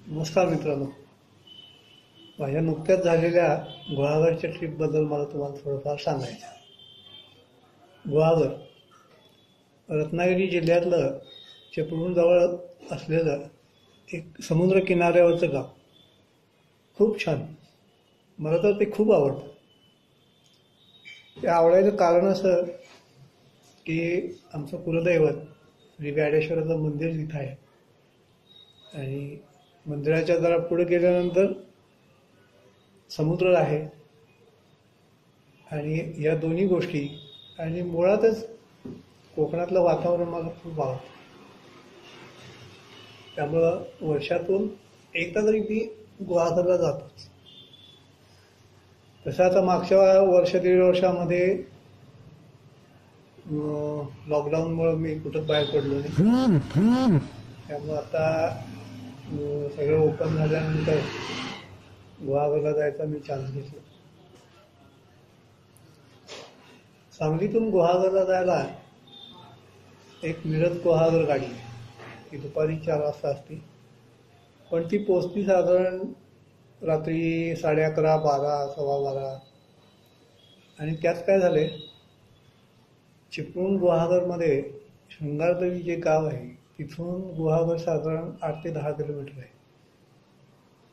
नमस्कार मित्रांनो. माझ्या नुकत्याच झालेल्या गुहागरच्या ट्रिपबद्दल मला तुम्हाला थोडंफार सांगायचं आहे. गुहागर रत्नागिरी जिल्ह्यातलं चिपळूणजवळ असलेलं एक समुद्र किनाऱ्यावरचं गाव. खूप छान. मला तर ते खूप आवडतं. ते आवडायचं कारण असं की आमचं कुलदैवत श्री व्याडेश्वराचं मंदिर तिथं आहे आणि मंदिराच्या जरा पुढे गेल्यानंतर समुद्र आहे आणि या दोन्ही गोष्टी आणि मुळातच कोकणातलं वातावरण मला खूप आवडतं. त्यामुळं वर्षातून एकदा तरी मी गुहागरला जातोच. तसं आता मागच्या दीड वर्षामध्ये लॉकडाऊनमुळे मी कुठंच बाहेर पडलो नाही. त्यामुळं आता सगळं ओपन झाल्यानंतर गुहागरला जायचा मी चान्स घेतला. सांगलीतून गुहागरला जायला एक मिरज गुहागर गाडी आहे. ती दुपारी 4 वाजता असते, पण ती पोचती साधारण रात्री 11:30, 12, 12:15. आणि त्यात काय झाले, चिपळूण गुहागरमध्ये शृंगारदेवी जे गाव आहे तिथून गुहागर साधारण 8 ते 10 किलोमीटर आहे.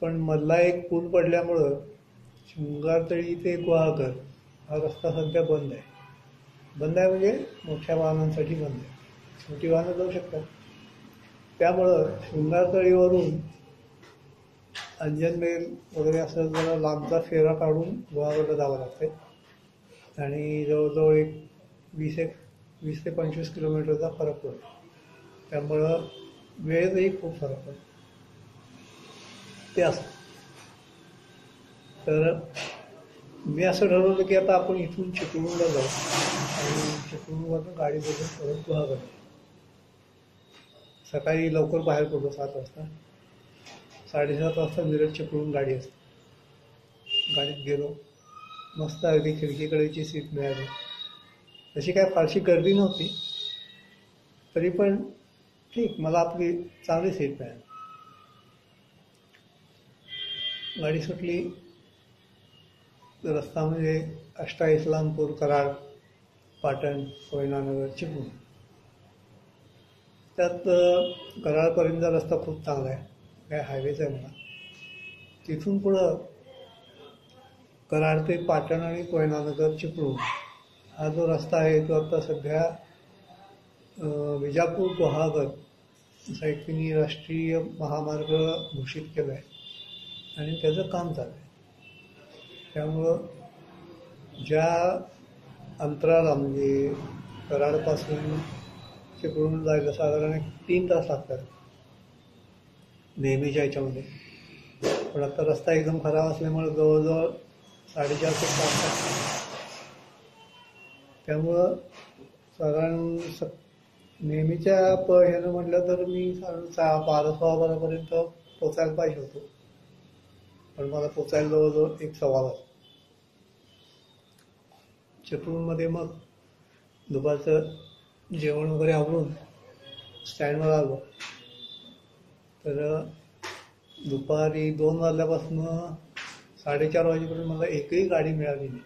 पण मधला एक पूल पडल्यामुळं शृंगारतळी ते गुहागर हा रस्ता सध्या बंद आहे. बंद आहे म्हणजे मोठ्या वाहनांसाठी बंद आहे. छोटी वाहनं जाऊ शकतात. त्यामुळं शृंगारतळीवरून अंजनवेल वगैरे असं जरा लांबचा फेरा काढून गुहागरला जावं लागते आणि जवळजवळ एक 20 ते 25 किलोमीटरचा फरक पडतो. त्यामुळं वेळेतही खूप फरक पडतो. ते असं तर मी असं ठरवलं की आता आपण इथून चिपळूणला जाऊ आणि चिपळूणवरून गाडी बघून परत गुहागर. सकाळी लवकर बाहेर पडलो 7 वाजता. 7:30 वाजता मिरज चिपळूण गाडी असते. गाडीत गेलो. मस्त अगदी खिडकीकडेची सीट मिळाली. तशी काय फारशी गर्दी नव्हती, तरी पण ठीक, मला आपली चांगली सीट मिळाली. गाडी सुटली. रस्ता म्हणजे अष्टा इस्लामपूर, कराड, पाटण, कोयनानगर, चिपळूण. त्यात कराडपर्यंतचा रस्ता खूप चांगला आहे. काय हायवेच आहे मला. तिथून पुढं कराड ते पाटण आणि कोयनानगर, चिपळूण हा जो रस्ता आहे तो आता सध्या विजापूर गुहागर असा एक त्यांनी राष्ट्रीय महामार्ग घोषित केला आहे आणि त्याचं काम चालू आहे. त्यामुळं ज्या अंतराला म्हणजे कराडपासून चिपळूण जायला साधारण 3 तास लागतात नेहमीच्या ह्याच्यामध्ये, पण आता रस्ता एकदम खराब असल्यामुळे जवळजवळ 4.5 ते 5 तास. त्यामुळं साधारण नेहमीच्या ह्यानं म्हटलं तर मी 12-12:15 पोचायला पाहिजे होतो, पण मला पोचायला जवळजवळ 1-1.25 तास. चिपळूणमध्ये मग दुपारचं जेवण वगैरे आवरून स्टँडवर आलो. तर दुपारी 2 वाजल्यापासून 4:30 वाजेपर्यंत मला एकही गाडी मिळाली नाही.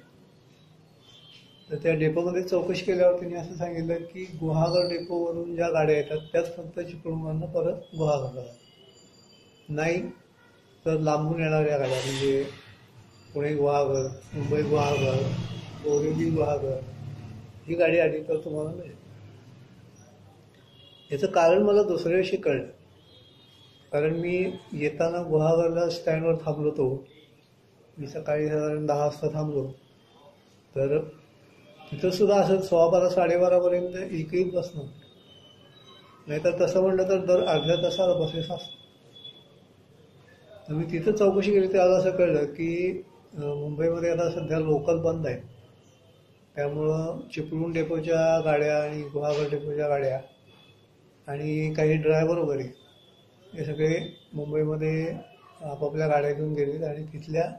तर त्या डेपोमध्ये चौकशी केल्यावर त्यांनी असं सांगितलं की गुहागर डेपोवरून ज्या गाड्या येतात त्याच फक्त चिपळूणवरनं परत गुहागरला जातात. नाही तर लांबून येणाऱ्या गाड्या म्हणजे पुणे गुहागर, मुंबई गुहागर, बोरिवली गुहागर ही गाडी आली तर तुम्हाला मिळेल. याचं कारण मला दुसऱ्या दिवशी कळलं. कारण मी येताना गुहागरला स्टँडवर थांबलो होतो. मी सकाळी साधारण 10 वाजता थांबलो. तर तिथं सुद्धा असं 12:15, 12:30पर्यंत एकही बस नव्हती. नाहीतर तसं म्हटलं तर दर अर्ध्या तासाला बसेस असतात. तर मी तिथं चौकशी केली तर असं कळलं की मुंबईमध्ये आता सध्या लोकल बंद आहेत. त्यामुळं चिपळूण डेपोच्या गाड्या आणि गुहागर डेपोच्या गाड्या आणि काही ड्रायव्हर वगैरे हे सगळे मुंबईमध्ये आपापल्या गाड्या घेऊन गेलेत आणि तिथल्या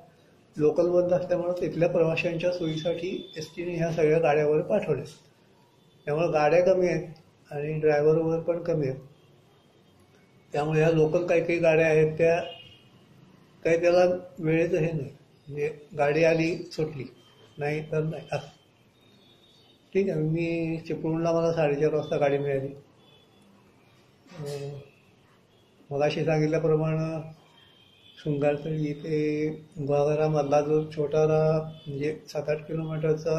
लोकल बंद असल्यामुळं तिथल्या प्रवाशांच्या सोयीसाठी एसटीने ह्या सगळ्या गाड्यावर पाठवल्या. त्यामुळे गाड्या कमी आहेत आणि ड्रायव्हर वगैरे पण कमी आहेत. त्यामुळे ह्या लोकल काही गाड्या आहेत त्या काही त्याला वेळेचं हे नाही, म्हणजे गाडी आली सुटली, नाही तर नाही असं. ठीक आहे, मी चिपळूणला मला 4:30 वाजता गाडी मिळाली. मगाशी सांगितल्याप्रमाणे शृंगारतळी ते गुहागरामधला जो छोटा म्हणजे 7-8 किलोमीटरचा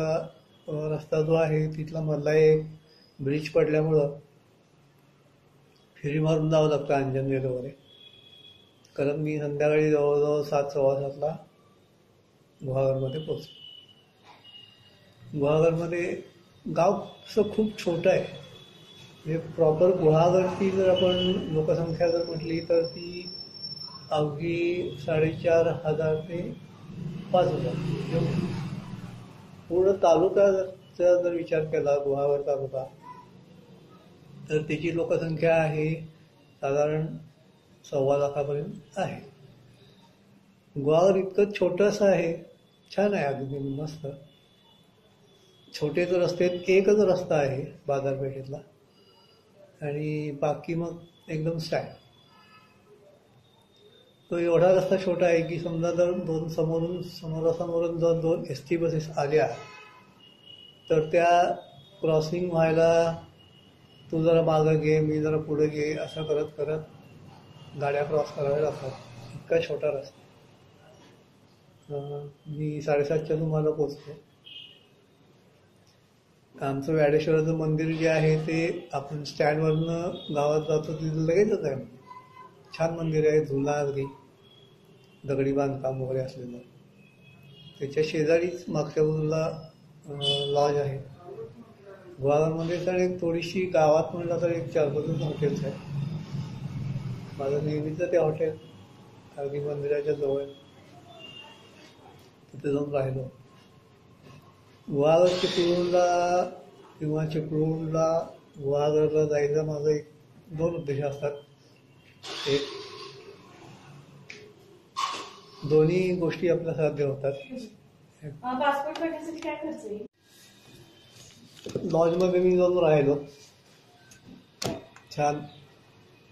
रस्ता जो आहे, तिथला मधला एक ब्रिज पडल्यामुळं फेरी मारून जावं लागतं अंजनेर वगैरे. कारण मी संध्याकाळी जवळजवळ 7-7:15ला गुहागरमध्ये पोचलो. गुहागरमध्ये गाव असं खूप छोटं आहे. म्हणजे प्रॉपर गुहागरची जर आपण लोकसंख्या जर म्हटली तर ती अवघी 4,500 ते 5,000. पूर्ण तालुक्याचा जर विचार केला गुहागर तालुका, तर त्याची लोकसंख्या आहे साधारण 1.25 लाखापर्यंत आहे. गुहागर इतकं छोटंसं आहे, छान आहे, अगदी मस्त. छोटेच रस्ते, एकच रस्ता आहे बाजारपेठेतला, आणि बाकी मग एकदम स्टँड. तो एवढा रस्ता छोटा आहे की समजा जर समोरासमोरून जर 2 ST बसेस आल्या तर त्या क्रॉसिंग व्हायला तू जरा मागं घे, मी जरा पुढे घे, असं करत करत गाड्या क्रॉस कराव्या लागतात. इतका छोटा रस्ता. मी 7:30च्या सुमाराला पोचलो. आमचं व्याडेश्वराचं मंदिर जे आहे ते आपण स्टँडवरनं गावात जातो तिथं लगेचच आहे. छान मंदिर आहे, जुना अगदी दगडी बांधकाम वगैरे असलेलं. त्याच्या शेजारीच मागच्या बाजूला लॉज आहे. गुहागरमध्ये तर एक थोडीशी गावात म्हणलं तर एक 4-5 हॉटेल्स आहेत. माझं नेहमीचं ते हॉटेल अगदी मंदिराच्या जवळ, तिथे जाऊन राहिलो. गुहागर चिपळूणला गुहागरला जायचा माझा 2 उद्देश असतात. एक, दोन्ही गोष्टी आपल्या साध्य होतात. पासपोर्ट करण्यासाठी काय खर्च आहे? लॉजमध्ये मी जाऊन राहिलो. छान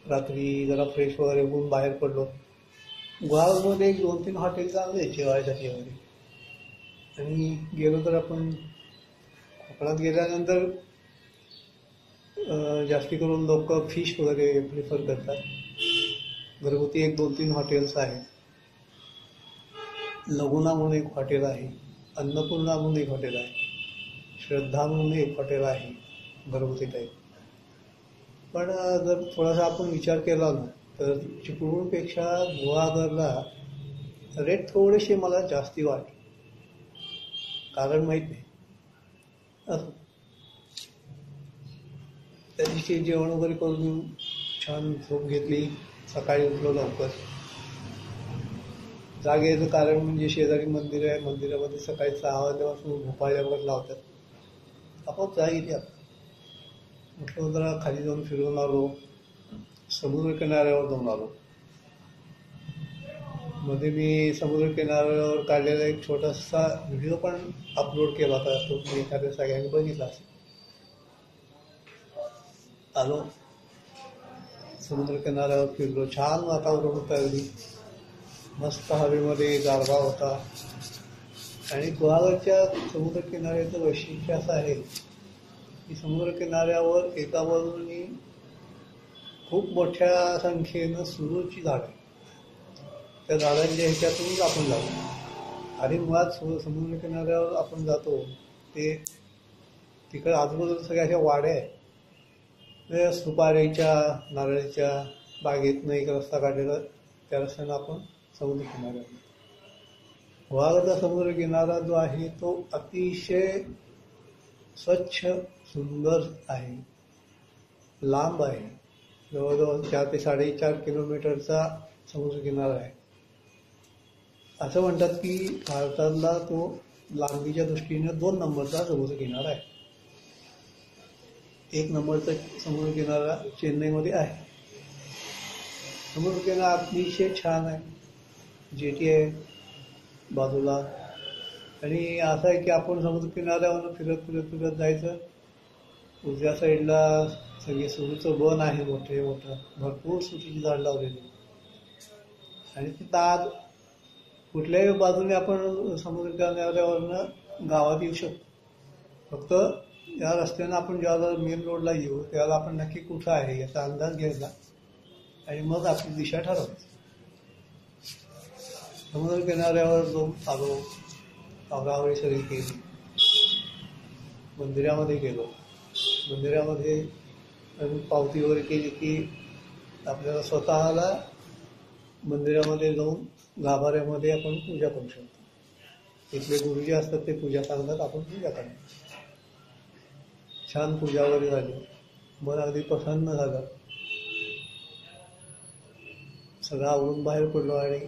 रात्री जरा फ्रेश वगैरे होऊन बाहेर पडलो. गुहागरमध्ये 1-2-3 हॉटेल चांगले आहेत जेवायसाठी वगैरे. आणि गेलो तर आपण कोकणात गेल्यानंतर जास्ती करून लोक फिश वगैरे प्रिफर करतात. घरगुती 1-2-3 हॉटेल्स आहेत. लघुना म्हणून एक हॉटेल आहे, अन्नपूर्णा म्हणून एक हॉटेल आहे, श्रद्धा म्हणून एक हॉटेल आहे घरगुती टाईप. पण जर थोडासा आपण विचार केला ना तर चिपळूणपेक्षा गुहागरला रेट थोडेसे मला जास्ती वाटले. कारण माहीत नाही. असं त्या दिवशी जेवण वगैरे करून छान झोप घेतली. सकाळी उठलो लवकर. जागेचं कारण म्हणजे शेजारी मंदिर आहे, मंदिरामध्ये सकाळी 6 वाजल्यापासून भोपाळ्या वगैरे लावतात. आपोआप जाग येते. म्हटलं जरा खाली जाऊन फिरून आलो. समुद्र किनाऱ्यावर जाऊन आलो. मध्ये मी समुद्र किनाऱ्यावर काढलेला एक छोटासा व्हिडिओ पण अपलोड केला होता. तो मी एखाद्या सगळ्यांनी बघितला असेल. आलो समुद्र किनाऱ्यावर, फिरलो. छान वातावरण होतं, अगदी मस्त. हवेमध्ये गारवा होता. आणि गुहागरच्या समुद्र किनाऱ्याचं वैशिष्ट्य असं आहे की समुद्र किनाऱ्यावर एका बाजूनी खूप मोठ्या संख्येनं सुरूची झाडं आहेत. त्या झाडांच्या ह्याच्यातूनच आपण जातो. आणि मुळात समुद्र किनाऱ्यावर आपण जातो ते तिकडे आजूबाजूला सगळ्या अशा वाड्या आहेत. सुपारीच्या, नारळीच्या बागेतनं एक रस्ता काढलेला, त्या रस्त्यानं आपण समुद्र किनाऱ्यावर. गुहागरचा समुद्र किनारा जो आहे तो अतिशय स्वच्छ, सुंदर आहे, लांब आहे. जवळजवळ 4 ते 4.5 किलोमीटरचा समुद्र किनारा आहे. असं म्हणतात की भारतातला तो लांबीच्या दृष्टीने 2 नंबरचा समुद्र किनारा आहे. 1 नंबरचा समुद्र किनारा चेन्नईमध्ये आहे. समुद्र किनारा अतिशय छान आहे. जेटी आहे बाजूला. आणि असं आहे की आपण समुद्र किनाऱ्यावर फिरत फिरत फिरत जायचं. उजव्या साईडला सगळे सुरूचं वन आहे, मोठं भरपूर सुटीची झाड लावलेली. आणि तिथं आज कुठल्याही बाजूने आपण समुद्र किनाऱ्यावरनं गावात येऊ शकतो. फक्त या रस्त्यानं आपण ज्यावेळेला मेन रोडला येऊ त्यावेळेला आपण नक्की कुठं आहे याचा अंदाज घ्यायचा आणि मग आपली दिशा ठरवायची. समुद्र किनाऱ्यावर जाऊन आलो, आवराआवरी सगळी केली, मंदिरामध्ये गेलो. मंदिरामध्ये पावती वगैरे केली की आपल्याला स्वतःला मंदिरामध्ये जाऊन गाभाऱ्यामध्ये आपण पूजा करू शकतो. तिथले गुरुजी असतात ते पूजा सांगतात, आपण पूजा करायची. छान पूजा वगैरे झाली, मन अगदी प्रसन्न झालं. सगळं आवरून बाहेर पडलो आणि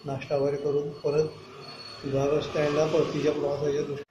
नाश्ता वगैरे करून परत विभाग स्टँडला परतीच्या प्रवासाच्या दृष्टीने